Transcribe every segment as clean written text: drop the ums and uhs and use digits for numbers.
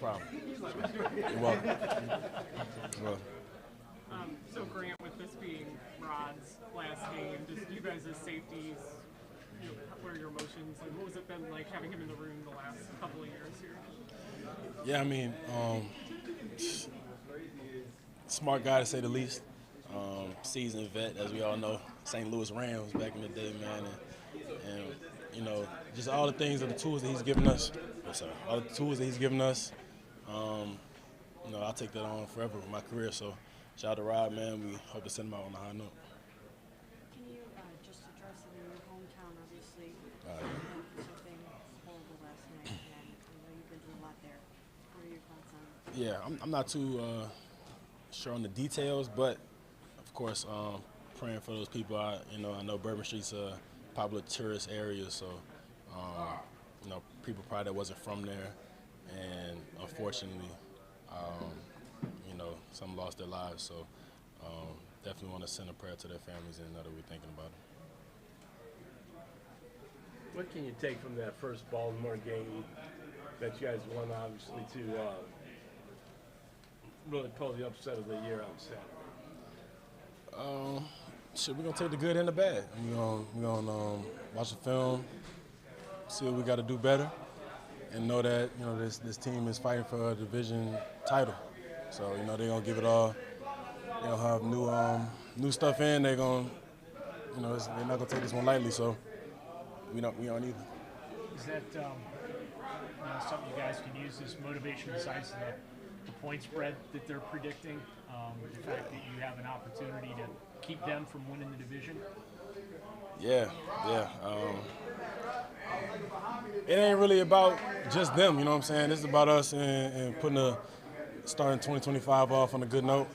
problem. You're welcome. Well, So Grant, with this being Rod's last game, just you guys as safeties, what are your emotions and what was it been like having him in the room the last couple of years here? yeah, I mean, smart guy to say the least. Seasoned vet, as we all know, St. Louis Rams back in the day, man, and just all the things and the tools that he's given us. All the tools that he's given us. I'll take that on forever with my career. So, shout out to Rod, man. We hope to send him out on a high note. Can you just address it in your hometown, obviously? Something horrible last night, and I know you've been through a lot there. What are your thoughts on it? Yeah, I'm not too sure on the details, but of course, praying for those people. I know Bourbon Street's a popular tourist area, so people probably that wasn't from there, and unfortunately, some lost their lives. So definitely want to send a prayer to their families and know that we're thinking about it. What can you take from that first Baltimore game that you guys won, obviously, to really pull the upset of the year on Saturday? We're going to take the good and the bad. We're gonna watch the film, see what we got to do better, and know that, this team is fighting for a division title. So, they're going to give it all. They'll have new stuff in. They're going to, they're not going to take this one lightly, so we aren't either. Is that something you guys can use as motivation besides the point spread that they're predicting? The fact that you have an opportunity to keep them from winning the division? Yeah. It ain't really about just them, you know what I'm saying? This is about us and starting 2025 off on a good note.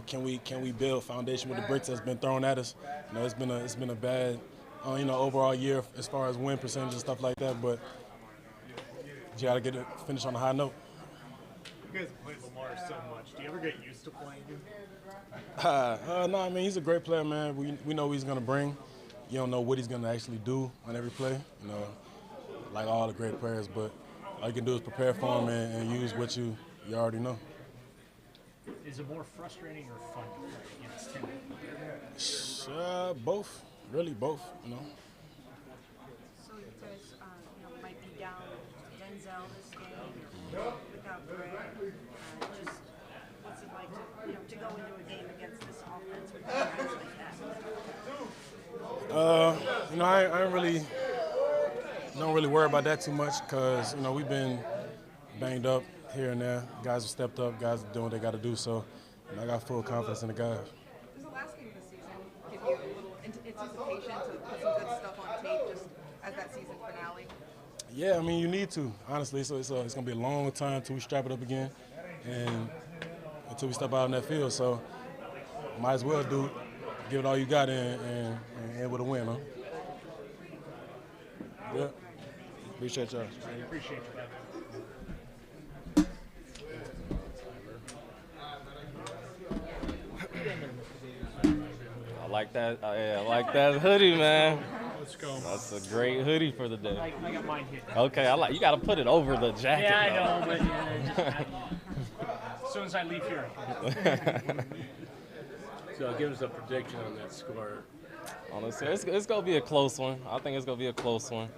Can we build foundation with the bricks that's been thrown at us? It's been a bad, overall year as far as win percentage and stuff like that. But you got to finish on a high note. You guys have played Lamar so much. Do you ever get used to playing him? No, I mean, he's a great player, man. We know what he's going to bring. You don't know what he's going to actually do on every play, like all the great players. But all you can do is prepare for him and use what you already know. Is it more frustrating or fun to play against him? Both. Really, both, So you guys, might be down Denzel this game without Greg. Just what's it like to go into a game against this offense with guys like that? I don't really worry about that too much because we've been banged up here and there. Guys have stepped up. Guys are doing what they got to do. So I got full confidence in the guys. Does the last game of the season give you a little anticipation to put some good stuff on tape just as that season finale? Yeah, I mean, you need to, honestly. So it's going to be a long time until we strap it up again and until we step out on that field. So might as well give it all you got and end with a win, huh? Yeah. Appreciate y'all. I appreciate you, brother. I like that. I like that hoodie, man. Let's go. That's a great hoodie for the day. I got mine here. Okay, you got to put it over the jacket. Yeah, I though. know, but as soon as I leave here. So give us a prediction on that score. Honestly, it's gonna be a close one. I think it's gonna be a close one.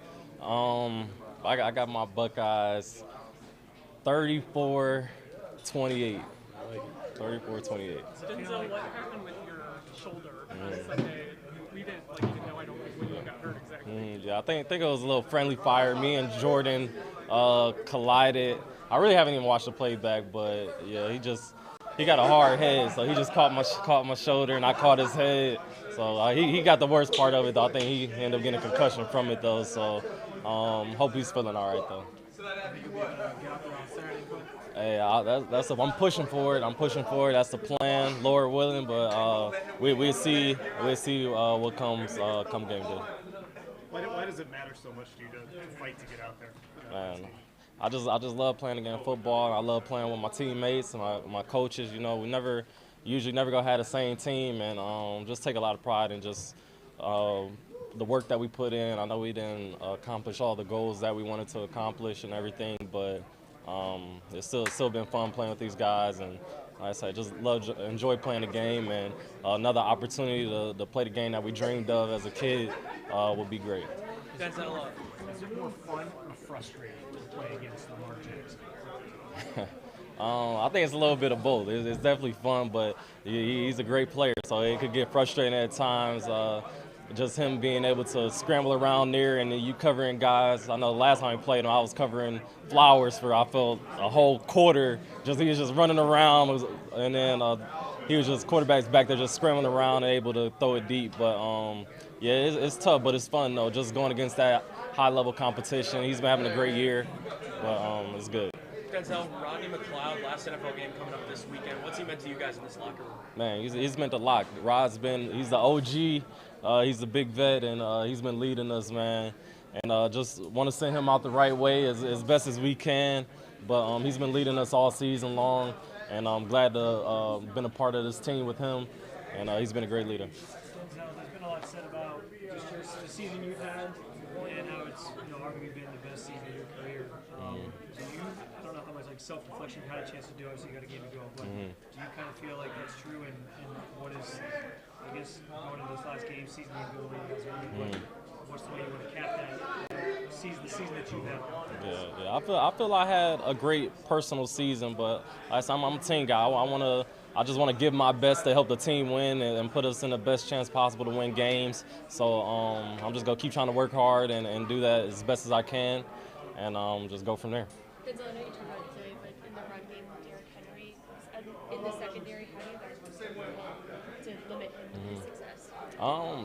I got my Buckeyes 34-28. 34-28. Denzel, what happened with your shoulder on Sunday? We didn't know, I don't think, when you got hurt exactly. Yeah, I think it was a little friendly fire. Me and Jordan collided. I really haven't even watched the playback, but yeah, he got a hard head, so he just caught my shoulder and I caught his head. So he got the worst part of it, though. I think he ended up getting a concussion from it, though. So hope he's feeling all right, though. Hey, I'm pushing for it. That's the plan, Lord willing. But we'll see what comes come game day. Why does it matter so much to you to fight to get out there? Man, I just love playing against football. I love playing with my teammates and my coaches. We usually never gonna have the same team, and just take a lot of pride in just the work that we put in. I know we didn't accomplish all the goals that we wanted to accomplish and everything, but it's still been fun playing with these guys. And like I said, just enjoy playing the game, and another opportunity to play the game that we dreamed of as a kid would be great. Is it more fun or frustrating to play against Lamar Jackson? I think it's a little bit of both. It's definitely fun, but he's a great player, so it could get frustrating at times. Just him being able to scramble around there and then you covering guys. I know the last time we played him, I was covering Flowers for, I felt, a whole quarter. He was just running around, and then he was just quarterbacks back there just scrambling around and able to throw it deep. But yeah, it's tough, but it's fun though. Just going against that high-level competition. He's been having a great year, but it's good. Denzel, Rodney McLeod, last NFL game coming up this weekend. What's he meant to you guys in this locker room? Man, he's meant a lot. He's the OG. He's a big vet, and he's been leading us, man. And just want to send him out the right way as best as we can. But he's been leading us all season long, and I'm glad to been a part of this team with him. And he's been a great leader. Denzel, there's been a lot said about just the season you've had and how it's arguably been the best season of your career. Do you, I don't know how much self-reflection you had a chance to do, obviously you got a game to go, but do you kind of feel like that's true, and what is, I guess, going into this last game, season you what's the way you want to cap that season, the season that you've had? Yeah. I feel I had a great personal season, but I'm a team guy. I just want to give my best to help the team win and put us in the best chance possible to win games. So I'm just going to keep trying to work hard and do that as best as I can, and just go from there. Denzel, I know you talked about it today, but in the run game with Derrick Henry, in the secondary, how do you guys work to limit him to his success?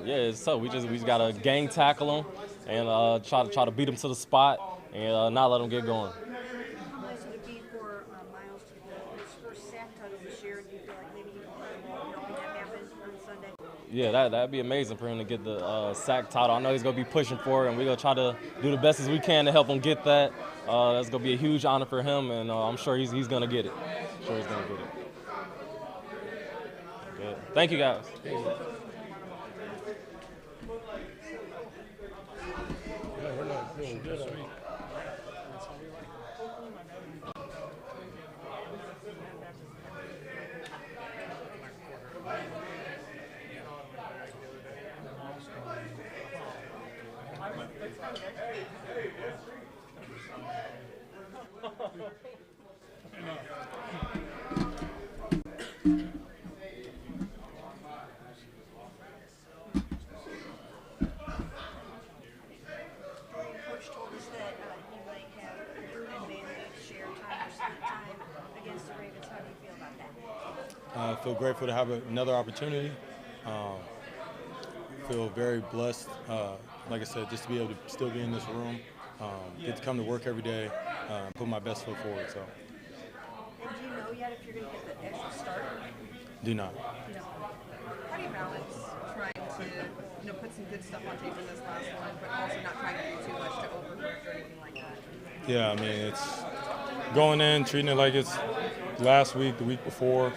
Yeah, it's tough. We just got to gang tackle him and try to beat him to the spot and not let him get going. How nice would it be for Miles to get his first sack title this year? Do you feel like maybe he can play a role in helping that happen on Sunday? Yeah, that'd be amazing for him to get the sack title. I know he's going to be pushing for it, and we're going to try to do the best as we can to help him get that. That's going to be a huge honor for him, and I'm sure he's going to get it. Good. Thank you, guys. Yeah, we're not doing good on it. Coach told us that he might have an advantage, share time or split time against the Ravens. How do you feel about that? I feel grateful to have another opportunity. Feel very blessed, like I said, just to be able to still be in this room, get to come to work every day, put my best foot forward. So. And do you know yet if you're going to get the extra start? Do not. You know, how do you balance trying to put some good stuff on tape in this last one, but also not trying to do too much to overcorrect or anything like that? Yeah, I mean, it's going in, treating it like it's last week, the week before,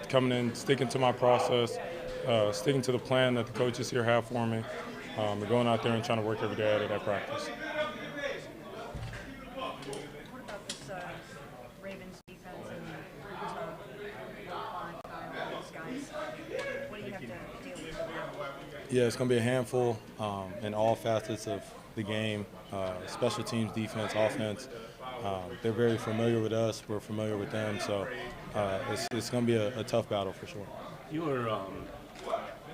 coming in, sticking to my process, sticking to the plan that the coaches here have for me, and going out there and trying to work every day at it at practice. What about this Ravens defense and Quan, Kyle, those guys? What do you have to deal with for them? Yeah, it's going to be a handful in all facets of the game, special teams, defense, offense. They're very familiar with us. We're familiar with them. So it's going to be a tough battle for sure. You were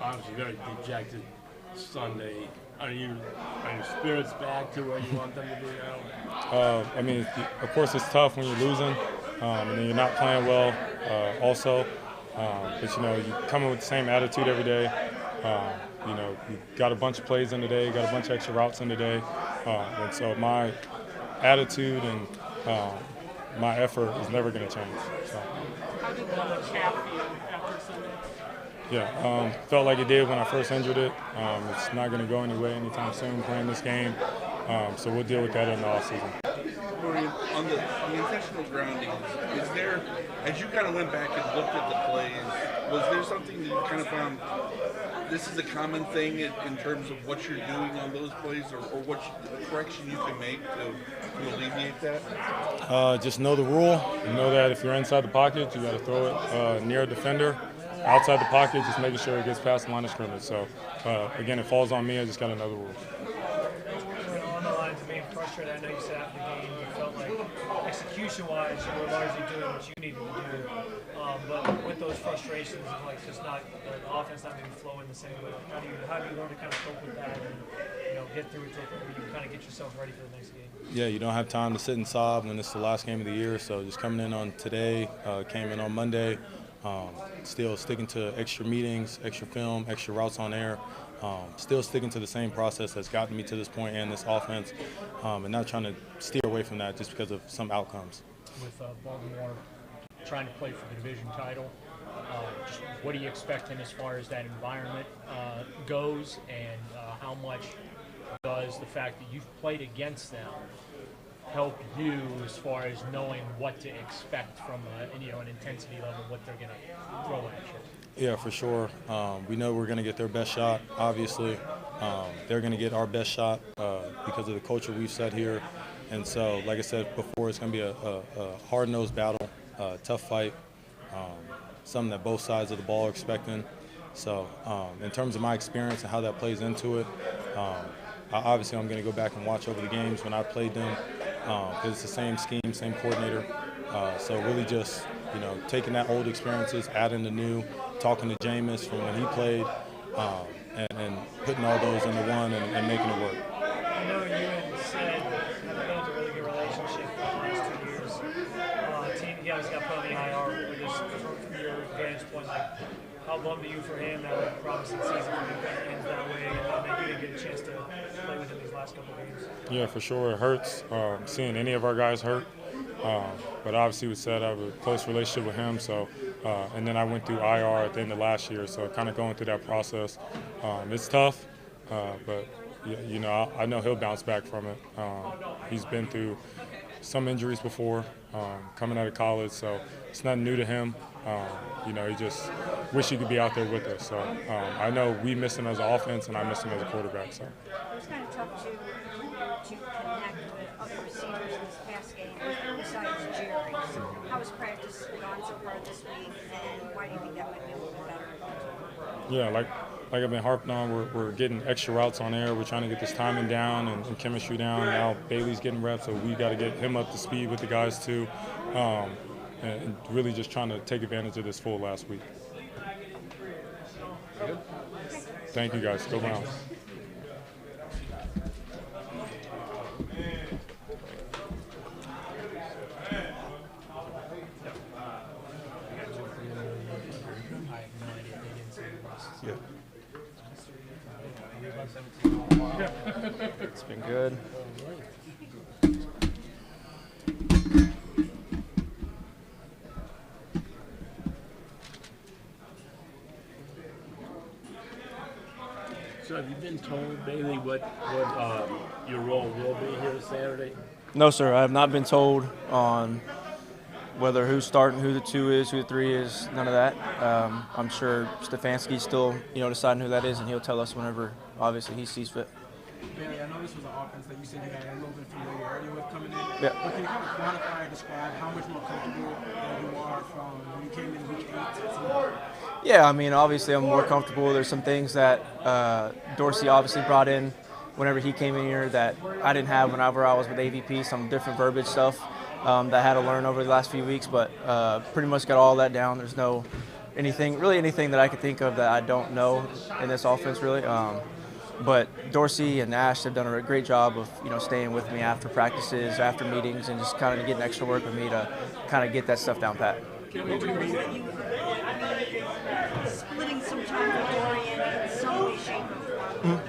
obviously very dejected Sunday. Are your spirits back to where you want them to be now? I mean, of course, it's tough when you're losing, and then you're not playing well also. But, you come in with the same attitude every day. You got a bunch of plays in the day, got a bunch of extra routes in the day. And so my attitude and my effort is never going to change. So. How did the calf feel after Sunday? Yeah, felt like it did when I first injured it. It's not going to go anywhere anytime soon playing this game. So we'll deal with that in the offseason. On the intentional grounding, is there, as you kind of went back and looked at the plays, was there something that you kind of found this is a common thing in terms of what you're doing on those plays, or what correction you can make to alleviate that? Just know the rule. Know that if you're inside the pocket, you got to throw it near a defender. Outside the pocket, just making sure it gets past the line of scrimmage. So, again, it falls on me. I just got to know the rule. On the lines of being frustrated, I know you said after the game you felt like execution-wise you were largely doing what you needed to do. But with those frustrations of like just not the offense not maybe flowing the same way, how do you learn to kind of cope with that and get through it to where you kind of get yourself ready for the next game? Yeah, you don't have time to sit and sob when it's the last game of the year. So just coming in on today, came in on Monday. Still sticking to extra meetings, extra film, extra routes on air. Still sticking to the same process that's gotten me to this point and this offense, and not trying to steer away from that just because of some outcomes. With Baltimore trying to play for the division title, just what do you expect in as far as that environment goes, and how much does the fact that you've played against them help you as far as knowing what to expect from an intensity level, what they're going to throw at you? Yeah, for sure. We know we're going to get their best shot, obviously. They're going to get our best shot because of the culture we've set here. And so, like I said before, it's going to be a hard-nosed battle, tough fight, something that both sides of the ball are expecting. So in terms of my experience and how that plays into it, obviously I'm going to go back and watch over the games when I played them, because it's the same scheme, same coordinator. So really just, taking that old experiences, adding the new, talking to Jameis from when he played, and putting all those into one and making it work. I know you and Sid have built a really good relationship the last 2 years. He obviously got put on the IR, but just from your vantage point, how bummed are you for him? That was a promising season for him ends that way, and that you didn't get a chance to play with him these last couple of games. Yeah, for sure. It hurts seeing any of our guys hurt. But obviously, we said I have a close relationship with him. So, and then I went through IR at the end of last year. So, kind of going through that process, it's tough. But I know he'll bounce back from it. He's been through some injuries before, coming out of college. So, it's nothing new to him. He just wish he could be out there with us. So, I know we miss him as an offense, and I miss him as a quarterback. So. It's kind of tough to connect with other receivers in this past game besides Jerry. How has practice gone so far this week, and why do you think that might be a little bit better? Yeah, like I've been harping on, we're getting extra routes on air. We're trying to get this timing down and chemistry down. Now Bailey's getting reps, so we got to get him up to speed with the guys too, and really just trying to take advantage of this full last week. Thank you guys. Go Browns. Yeah. It's been good. So have you been told, Bailey, what your role will be here Saturday? No, sir. I have not been told on whether who's starting, who the 2 is, who the 3 is, none of that. I'm sure Stefanski's still, deciding who that is, and he'll tell us whenever, obviously, he sees fit. Bailey, I know this was an offense that you said you had a little bit of familiarity with coming in. Yeah. But can you kind of quantify or describe how much more comfortable you are from when you came in week 8 to tonight? Yeah, obviously I'm more comfortable. There's some things that Dorsey obviously brought in whenever he came in here that I didn't have whenever I was with AVP, some different verbiage stuff that I had to learn over the last few weeks, but pretty much got all that down. There's no anything that I could think of that I don't know in this offense, really. But Dorsey and Ash have done a great job of, staying with me after practices, after meetings, and just kind of getting extra work with me to kind of get that stuff down pat. Splitting some time with Dorian in some way, shape, or form.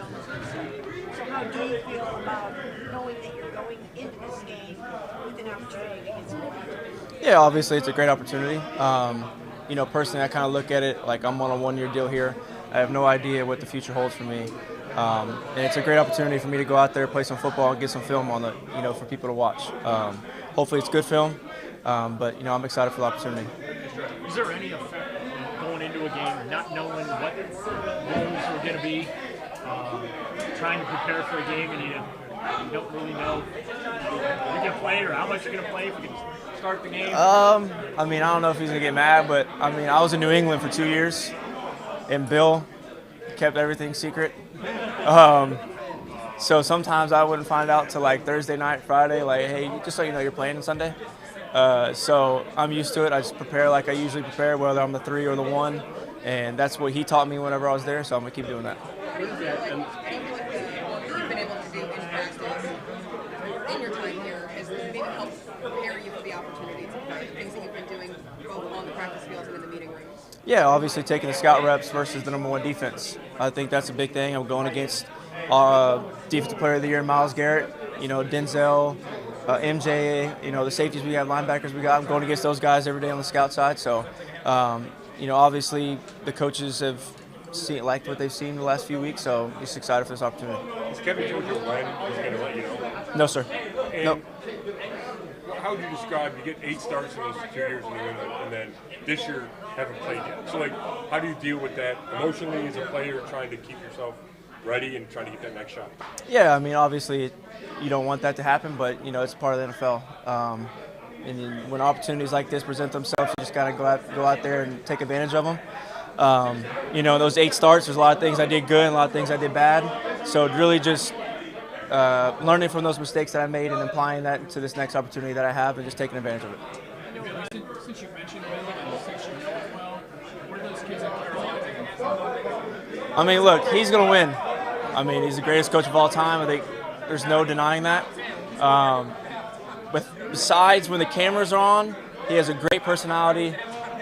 So how do you feel about knowing that you're going into this game with an opportunity to get some momentum? Yeah, obviously it's a great opportunity. Personally, I kind of look at it like I'm on a one-year deal here. I have no idea what the future holds for me. And it's a great opportunity for me to go out there, play some football, and get some film on it, for people to watch. Hopefully it's good film, but, I'm excited for the opportunity. Is there any effect going into into a game not knowing what roles are going to be, trying to prepare for a game, and you don't really know if you're going to play or how much you're going to play, if you can start the game? I mean, I don't know if he's going to get mad, but I mean, I was in New England for 2 years, and Bill kept everything secret. So sometimes I wouldn't find out till like Thursday night, Friday, like, hey, just so you know, you're playing on Sunday. So I'm used to it. I just prepare like I usually prepare, whether I'm the 3 or the 1, and that's what he taught me whenever I was there, so I'm going to keep doing that. What is that? You've been able to do in practice in your time here has maybe helped prepare you for the opportunities, the things that you've been doing both on the practice fields and in the meeting rooms? Yeah, obviously taking the scout reps versus the number 1 defense. I think that's a big thing. I'm going against Defensive Player of the Year, Myles Garrett, Denzel, MJ, the safeties we have, linebackers we got. I'm going against those guys every day on the scout side. So, obviously the coaches have liked what they've seen the last few weeks, so just excited for this opportunity. Is Kevin Georgia when he's going to let you know? No, sir. Nope. How would you describe, you get 8 starts in those 2 years in New England, and then this year haven't played yet. So, how do you deal with that emotionally as a player, trying to keep yourself ready and trying to get that next shot? Yeah, I mean, obviously you don't want that to happen, but, it's part of the NFL. And when opportunities like this present themselves, you just got to go out there and take advantage of them. Those 8 starts, there's a lot of things I did good and a lot of things I did bad. So really just learning from those mistakes that I made and applying that to this next opportunity that I have and just taking advantage of it. Since you mentioned Will and since you know him well, where are those kids at Carolina? I mean, look, he's going to win. I mean, he's the greatest coach of all time. I think there's no denying that. But besides, when the cameras are on, he has a great personality.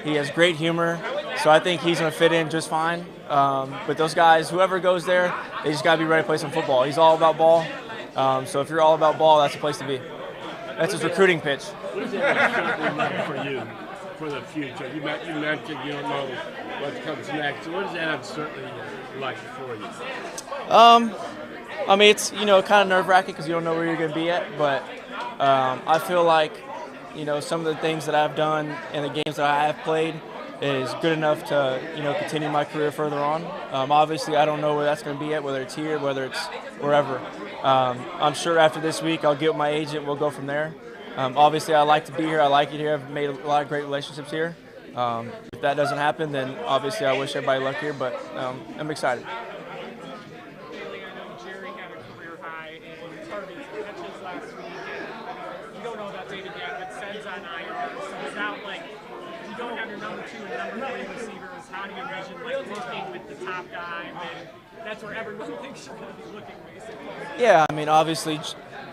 He has great humor. So I think he's going to fit in just fine. But those guys, whoever goes there, they just got to be ready to play some football. He's all about ball. So if you're all about ball, that's the place to be. That's his recruiting pitch. What does that mean for you for the future? You mentioned you don't know what comes next. So what does that uncertainty like for you? I mean, it's, kind of nerve-wracking because you don't know where you're going to be at. But I feel like, some of the things that I've done in the games that I have played is good enough to, continue my career further on. Obviously, I don't know where that's going to be at, whether it's here, whether it's wherever. I'm sure after this week, I'll get with my agent. We'll go from there. Obviously, I like to be here. I like it here. I've made a lot of great relationships here. If that doesn't happen, then obviously I wish everybody luck here, but I'm excited. Bailey, I know Jerry had a career high in targets and catches last week, and you don't know about David yet, but Sen's on IR, so it's not like you don't have your number 2 and number 3 receivers. How do you envision looking with the top guy, and that's where everyone thinks you're going to be looking, basically? Yeah, I mean, obviously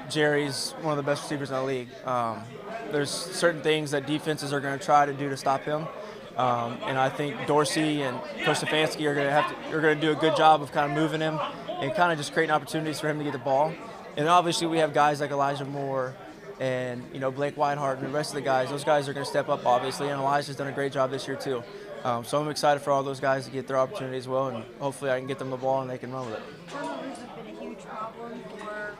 Jerry's one of the best receivers in the league. There's certain things that defenses are going to try to do to stop him, and I think Dorsey and Coach Stefanski are going to do a good job of kind of moving him and kind of just creating opportunities for him to get the ball. And obviously we have guys like Elijah Moore and Blake Whitehart and the rest of the guys. Those guys are going to step up, obviously, and Elijah's done a great job this year too. So I'm excited for all those guys to get their opportunity as well, and hopefully I can get them the ball and they can run with it. Turnovers have been a huge problem for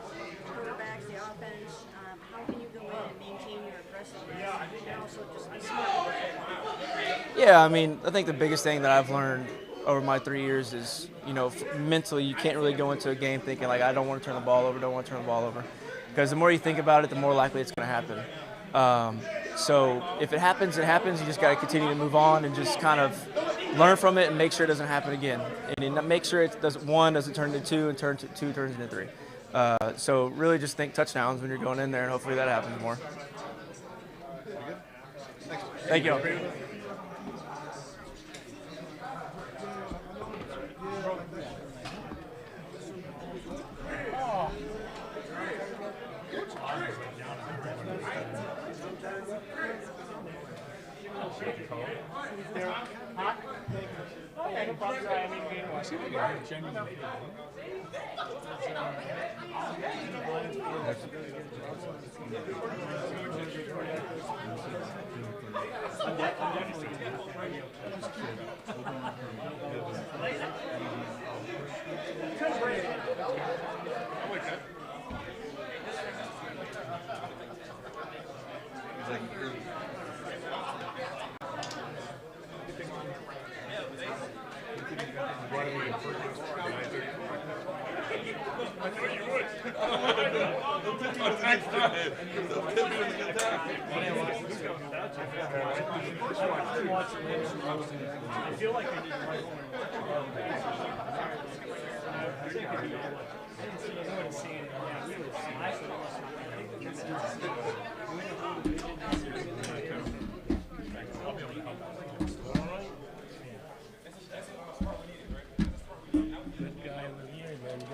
quarterbacks, the offense. How can you go in and maintain your aggressiveness and also just be smart? Yeah, I mean, I think the biggest thing that I've learned over my 3 years is, mentally you can't really go into a game thinking like, I don't want to turn the ball over, because the more you think about it, the more likely it's going to happen. So if it happens, it happens. You just got to continue to move on and just kind of learn from it and make sure it doesn't happen again. And make sure one doesn't turn into 2 and two turns into 3. So really just think touchdowns when you're going in there, and hopefully that happens more. Thank you. Next time. They'll tip you in a good time. I feel like I need to write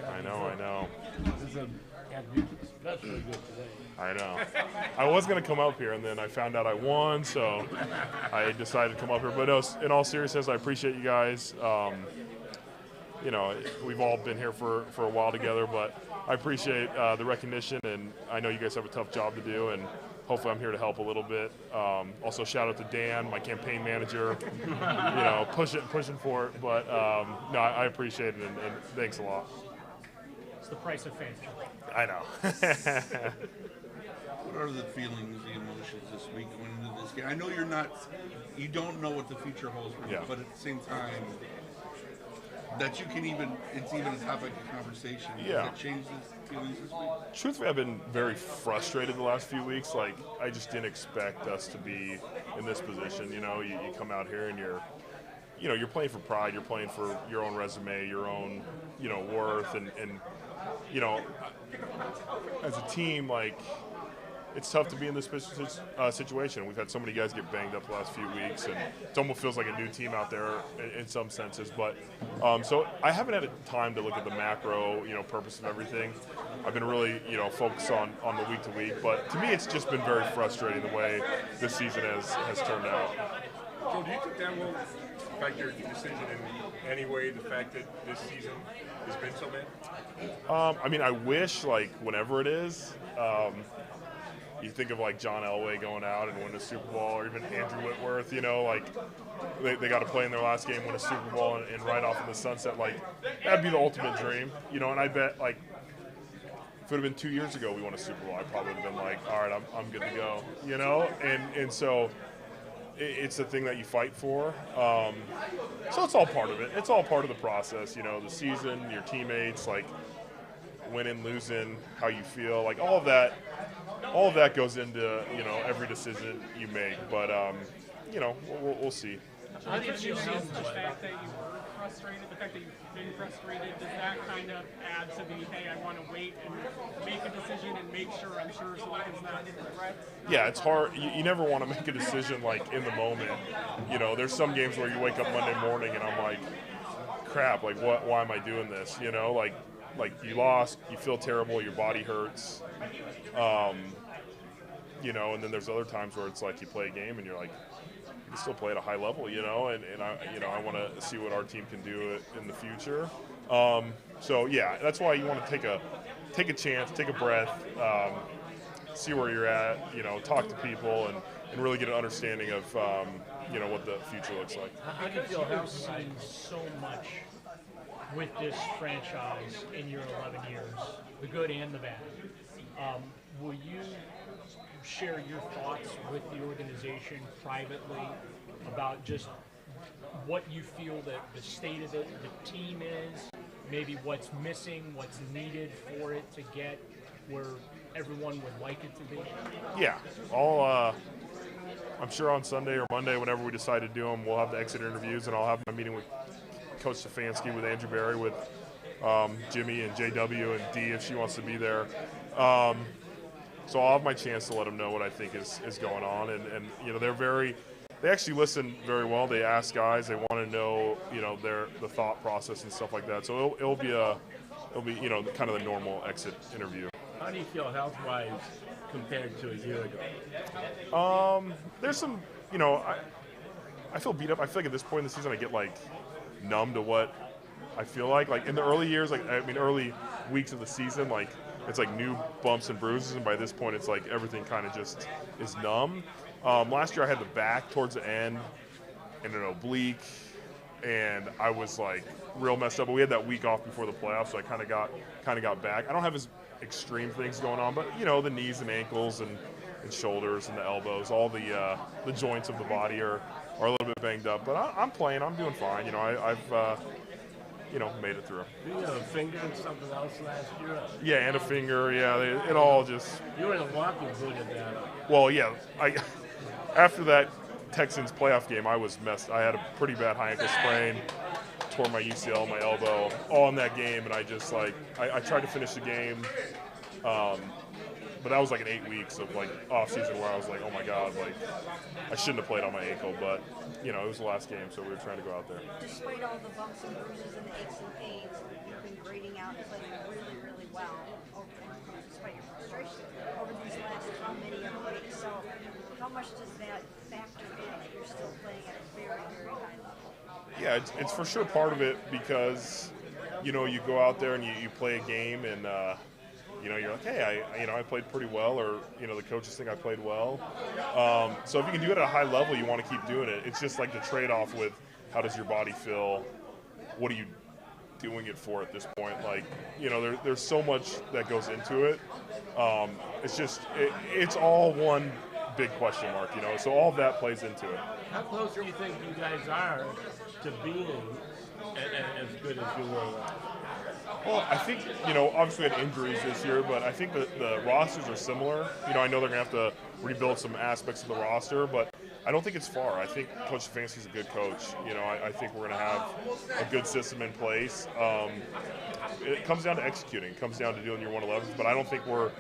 I know. This is especially good today. I know. I was going to come up here, and then I found out I won, so I decided to come up here. But no, in all seriousness, I appreciate you guys. You know, we've all been here for a while together, but I appreciate the recognition, and I know you guys have a tough job to do, and hopefully I'm here to help a little bit. Also, shout out to Dan, my campaign manager, you know, pushing for it. But no, I appreciate it, and thanks a lot. It's the price of fame. I know. What are the feelings, the emotions this week going into this game? I know you don't know what the future holds for you, but at the same time, that you can it's even a topic of conversation. Yeah. Has it changed the feelings this week? Truthfully, I've been very frustrated the last few weeks. Like, I just didn't expect us to be in this position. You know, you come out here and you're playing for pride. You're playing for your own resume, your own, worth, and you know, as a team, like, it's tough to be in this situation. We've had so many guys get banged up the last few weeks, and it almost feels like a new team out there in some senses. But so I haven't had time to look at the macro, purpose of everything. I've been really, focused on the week to week. But to me, it's just been very frustrating the way this season has turned out. Joe, do you think that will affect your decision in any way? The fact that this season has been so bad. I mean, I wish, like, whenever it is. You think of like John Elway going out and win a Super Bowl, or even Andrew Whitworth, like they got to play in their last game, win a Super Bowl, and ride off in the sunset. Like, that'd be the ultimate dream, And I bet, like, if it would have been 2 years ago we won a Super Bowl, I probably would have been like, all right, I'm good to go, And so it's the thing that you fight for. So it's all part of it. It's all part of the process, the season, your teammates, like winning, losing, how you feel, like all of that goes into every decision you make. But we'll see. How did you see the fact that you were frustrated, the fact that you've been frustrated? Does that kind of add to the hey, I want to wait and make a decision and make sure I'm sure something's not in the threat? Yeah, it's hard. You never want to make a decision like in the moment. There's some games where you wake up Monday morning and I'm like, crap, like why am I doing this? Like you lost, you feel terrible, your body hurts, and then there's other times where it's like you play a game and you're like, you can still play at a high level, and I want to see what our team can do in the future. So yeah, that's why you want to take a chance, take a breath, see where you're at, talk to people, and really get an understanding of what the future looks like. How do you feel having seen so much with this franchise in your 11 years, the good and the bad? Will you share your thoughts with the organization privately about just what you feel that the state of the team is, maybe what's missing, what's needed for it to get where everyone would like it to be? Yeah, I'm sure on Sunday or Monday, whenever we decide to do them, we'll have the exit interviews, and I'll have my meeting with Coach Stefanski, with Andrew Berry, with Jimmy and JW and Dee if she wants to be there. So I'll have my chance to let them know what I think is going on, and they actually listen very well. They ask guys, they want to know the thought process and stuff like that. So it'll be kind of the normal exit interview. How do you feel health-wise compared to a year ago? There's some, I feel beat up. I feel like at this point in the season I get like numb to what I feel like. Like in the early years, early weeks of the season, like it's like new bumps and bruises, and by this point it's like everything kind of just is numb. Last year I had the back towards the end and an oblique, and I was like real messed up. But we had that week off before the playoffs, so I kind of got back. I don't have as extreme things going on, but the knees and ankles and shoulders and the elbows, all the joints of the body are a little bit banged up. But I'm playing. I'm doing fine. made it through. You had a finger and something else last year. Yeah, and a finger. Yeah, it all just. You were in a walking good at that. Well, yeah. After that Texans playoff game, I was messed. I had a pretty bad high ankle sprain, tore my UCL, my elbow, all in that game, and I just I tried to finish the game. But that was like an 8 weeks of off season where I was like, oh my God, I shouldn't have played on my ankle, but it was the last game, so we were trying to go out there. Despite all the bumps and bruises and the aches and pains, you've been grading out and playing really, really well despite your frustration over these last how many weeks. So how much does that factor in that you're still playing at a very, very high level? Yeah, it's for sure part of it because, you go out there and you play a game and, you're like, hey, I played pretty well, or, the coaches think I played well. So if you can do it at a high level, you want to keep doing it. It's just like the trade-off with how does your body feel? What are you doing it for at this point? There's so much that goes into it. It's all one big question mark, so all of that plays into it. How close do you think you guys are to being as good as you were? Well, I think, obviously we had injuries this year, but I think that the rosters are similar. I know they're going to have to rebuild some aspects of the roster, but I don't think it's far. I think Coach Stefanski's a good coach. I think we're going to have a good system in place. It comes down to executing. It comes down to doing your 111s, but I don't think we're,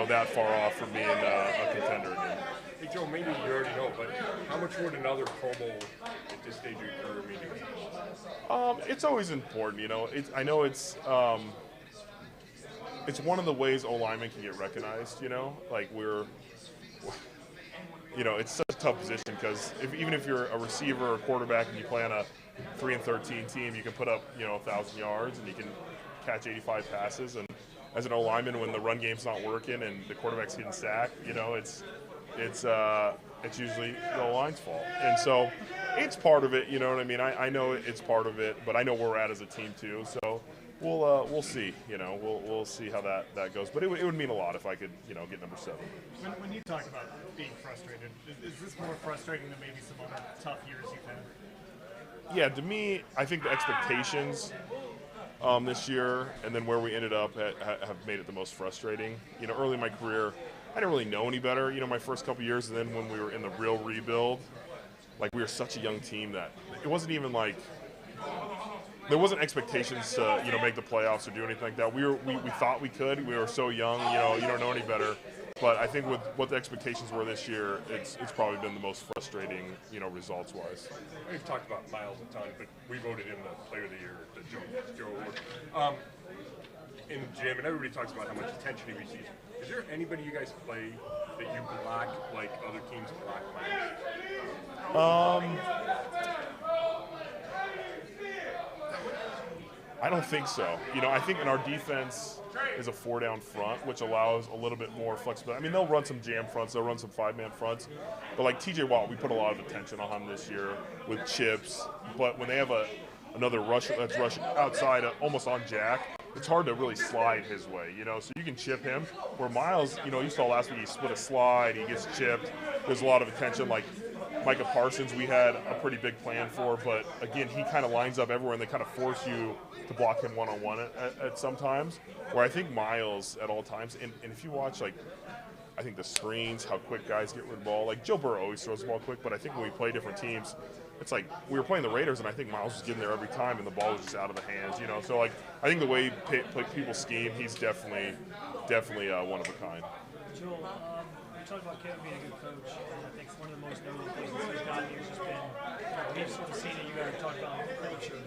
that far off from being a contender again. Hey, Joe, maybe you already know, but how much would another Pro Bowl at this stage of your career mean to you? It's always important, I know it's one of the ways O-linemen can get recognized, it's such a tough position because even if you're a receiver or a quarterback and you play on a 3-13 team, you can put up, 1,000 yards and you can catch 85 passes. And as an O-lineman, when the run game's not working and the quarterback's getting sacked, it's usually the O-line's fault. And so it's part of it, you know what I mean? I know it's part of it, but I know where we're at as a team too. So we'll see, we'll see how that goes. But it would mean a lot if I could, get number 7. When you talk about being frustrated, is this more frustrating than maybe some other tough years you've had? Yeah, to me, I think the expectations this year and then where we ended up have made it the most frustrating. Early in my career, I didn't really know any better, my first couple years, and then when we were in the real rebuild, we were such a young team that it wasn't even there wasn't expectations to, make the playoffs or do anything like that. We thought we could. We were so young, you don't know any better. But I think with what the expectations were this year, it's probably been the most frustrating, results-wise. We've talked about Miles a ton, but we voted him the Player of the Year, the Joe Award. In the gym, and everybody talks about how much attention he receives. Is there anybody you guys play that you block like other teams block Miles? I don't think so. I think in our defense is a 4-down front, which allows a little bit more flexibility. I mean, they'll run some jam fronts, they'll run some 5-man fronts, but like TJ Watt, we put a lot of attention on him this year with chips. But when they have another rusher that's rushing outside, almost on Jack, it's hard to really slide his way, so you can chip him. Where Miles, you saw last week, he split a slide, he gets chipped. There's a lot of attention. Like Micah Parsons, we had a pretty big plan for, but again, he kind of lines up everywhere, and they kind of force you to block him one-on-one at some times. Where I think Miles at all times, and if you watch, I think the screens, how quick guys get rid of the ball. Joe Burrow always throws the ball quick, but I think when we play different teams, it's we were playing the Raiders, and I think Miles was getting there every time, and the ball was just out of the hands, So, I think the way people scheme, he's definitely one of a kind. Joel, you talked about Kevin being a good coach, and I think one of the most notable things that he's gotten here has just been, we've sort of seen it, you guys are talking about culture.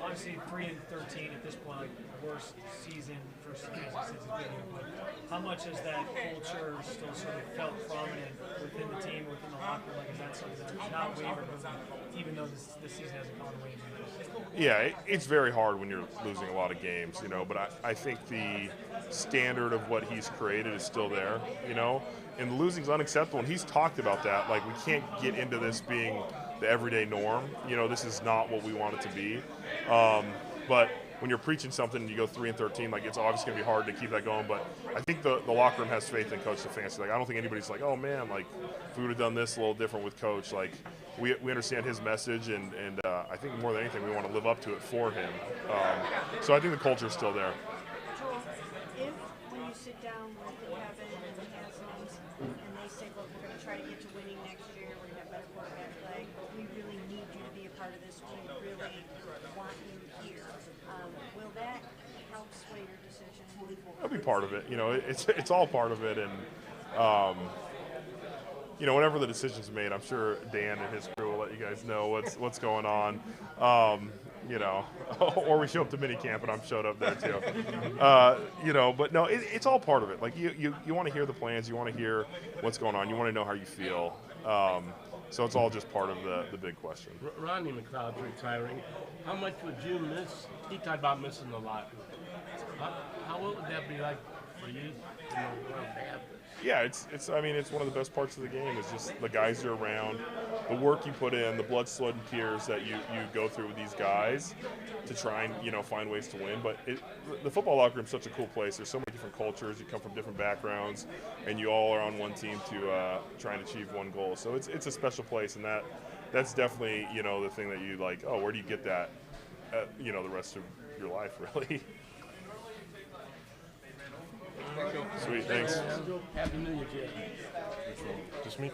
Obviously, 3-13 at this point, worst season for Stefanski since he's been here, but how much has that culture still sort of felt prominent within the team, within the locker room? Is that something that's not wavered, even though this season hasn't gone away? Yeah, it's very hard when you're losing a lot of games, but I think the standard of what he's created is still there, and losing's unacceptable, and he's talked about that. We can't get into this being the everyday norm. This is not what we want it to be. But when you're preaching something and you go 3-13, like it's obviously going to be hard to keep that going. But I think the locker room has faith in Coach Stefanski. Like I don't think anybody's like, oh man, like if we would have done this a little different with Coach. Like we understand his message, and I think more than anything, we want to live up to it for him. So I think the culture is still there. Joel, if when you sit down with Kevin and the Haslams and they say, look, we're going to try to get to winning next year, we're going to have better quarterback play, we really need you to be a part of this, we really want you here. Will that help sway your decision? That'll be part of it. You know, it's all part of it, and you know, whenever the decision's made, I'm sure Dan and his crew will let you guys know what's going on. You know, or we show up to minicamp and I'm showed up there too. You know, but no, it's all part of it. Like you want to hear the plans, you want to hear what's going on, you want to know how you feel. So it's all just part of the big question. Rodney McLeod's retiring. How much would you miss? He talked about missing a lot. How would that be like for you? Yeah, it's. I mean, it's one of the best parts of the game is just the guys you're around, the work you put in, the blood, sweat, and tears that you go through with these guys to try and find ways to win. But the football locker room is such a cool place. There's so many different cultures. You come from different backgrounds, and you all are on one team to try and achieve one goal. So it's a special place, and that's definitely the thing that you like. Oh, where do you get that? The rest of your life, really. Sweet, thanks. Happy New Year, Jay. Just me?